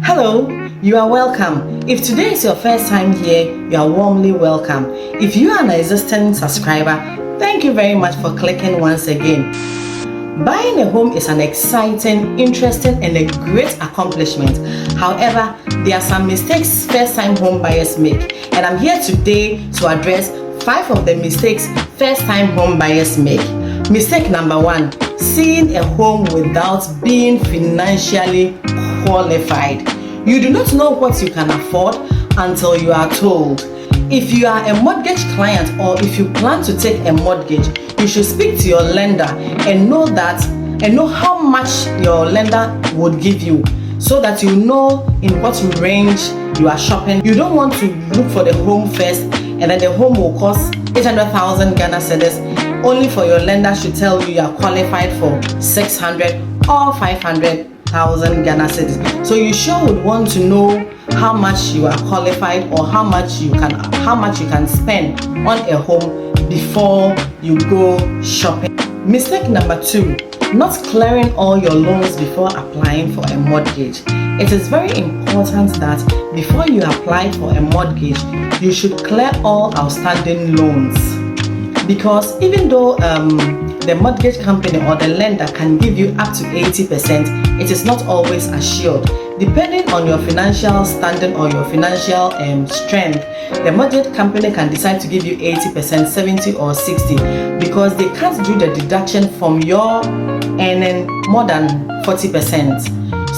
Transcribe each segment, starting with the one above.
Hello, you are welcome. If today is your first time here, you are warmly welcome. If you are an existing subscriber, thank you very much for clicking once again. Buying a home is an exciting, interesting, and a great accomplishment. However, there are some mistakes first-time home buyers make, and I'm here today to address 5 of the mistakes first-time home buyers make. Mistake number 1, seeing a home without being financially qualified. You do not know what you can afford until you are told. If you are a mortgage client or if you plan to take a mortgage, you should speak to your lender and know how much your lender would give you, so that you know in what range you are shopping. You don't want to look for the home first and then the home will cost 800,000 Ghana cedis only for your lender should tell you are qualified for 600 or 500,000 Ghana cedis. So you sure would want to know how much you are qualified or how much you can spend on a home before you go shopping. Mistake number 2, not clearing all your loans before applying for a mortgage. It is very important that before you apply for a mortgage, you should clear all outstanding loans, because even though the mortgage company or the lender can give you up to 80%, it is not always assured. Depending on your financial standing or your financial strength, the mortgage company can decide to give you 80%, 70 or 60, because they can't do the deduction from your earning more than 40%.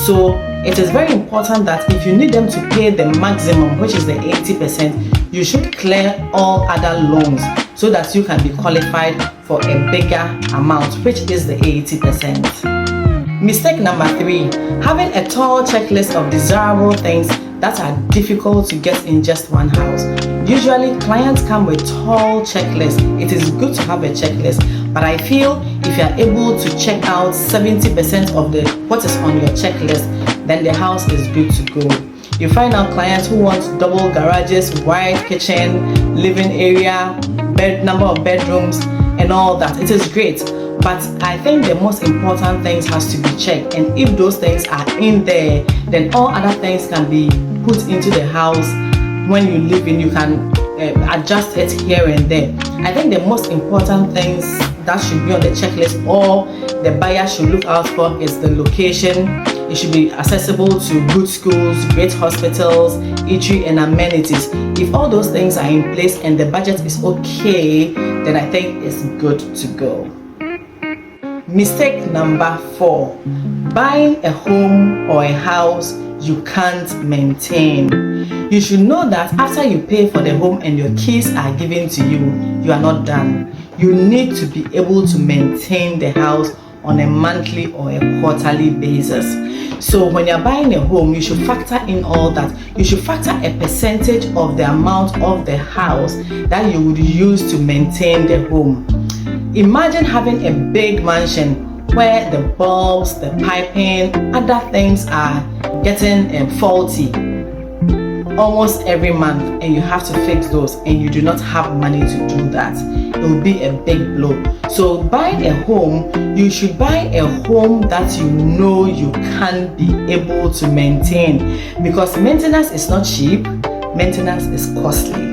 So it is very important that if you need them to pay the maximum, which is the 80%, you should clear all other loans so that you can be qualified for a bigger amount, which is the 80%. Mistake number 3, having a tall checklist of desirable things that are difficult to get in just one house. Usually clients come with tall checklists. It is good to have a checklist, but I feel if you are able to check out 70% of what is on your checklist, then the house is good to go. You find out clients who want double garages, wide kitchen, living area, number of bedrooms and all that. It is great, but I think the most important things has to be checked, and if those things are in there, then all other things can be put into the house. When you live in, you can adjust it here and there. I think the most important things that should be on the checklist or the buyer should look out for is the location. It should be accessible to good schools, great hospitals, eatery and amenities. If all those things are in place and the budget is okay, then I think it's good to go. Mistake number 4, buying a home or a house you can't maintain. You should know that after you pay for the home and your keys are given to you, you are not done. You need to be able to maintain the house on a monthly or a quarterly basis. So when you're buying a home, you should factor in all that. You should factor a percentage of the amount of the house that you would use to maintain the home. Imagine having a big mansion where the bulbs, the piping, other things are getting faulty almost every month, and you have to fix those, and you do not have money to do that. It will be a big blow. So buying a home, you should buy a home that you know you can be able to maintain, because maintenance is not cheap. Maintenance is costly.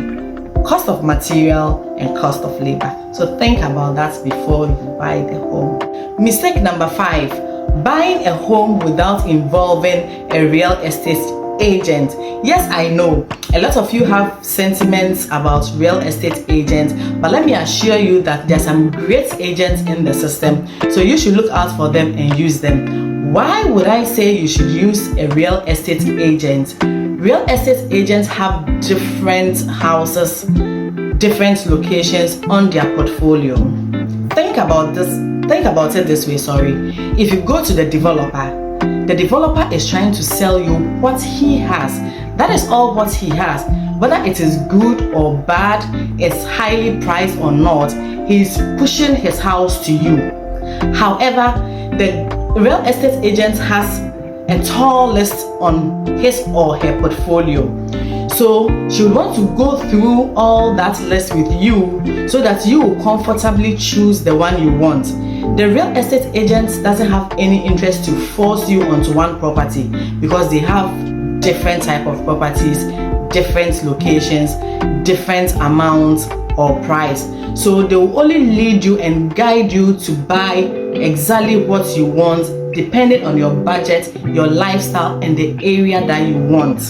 Cost of material and cost of labor. So think about that before you buy the home. Mistake number 5, buying a home without involving a real estate agent. Yes, I know a lot of you have sentiments about real estate agents, but let me assure you that there are some great agents in the system, so you should look out for them and use them. Why would I say you should use a real estate agent? Real estate agents have different houses, different locations on their portfolio. Think about it this way, If you go to the developer is trying to sell you what he has. That is all what he has. Whether it is good or bad, it's highly priced or not, he's pushing his house to you. However, the real estate agent has a tall list on his or her portfolio. So she would want to go through all that list with you so that you will comfortably choose the one you want. The real estate agent doesn't have any interest to force you onto one property because they have different type of properties, different locations, different amounts or price. So they will only lead you and guide you to buy exactly what you want, depending on your budget, your lifestyle, and the area that you want.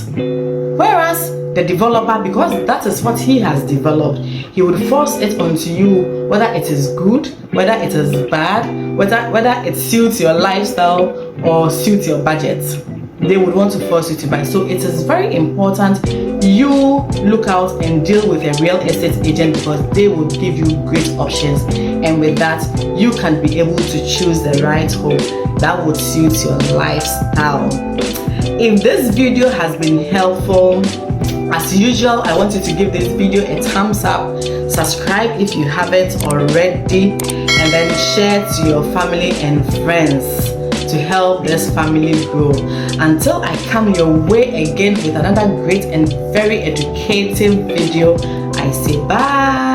Whereas the developer, because that is what he has developed, he would force it onto you, whether it is good, whether it is bad, whether it suits your lifestyle or suits your budget. They would want to force you to buy. So it is very important you look out and deal with a real estate agent, because they will give you great options, and with that you can be able to choose the right home that would suit your lifestyle. If this video has been helpful, as usual, I want you to give this video a thumbs up, subscribe if you haven't already, and then share to your family and friends to help this family grow. Until I come your way again with another great and very educative video, I say bye.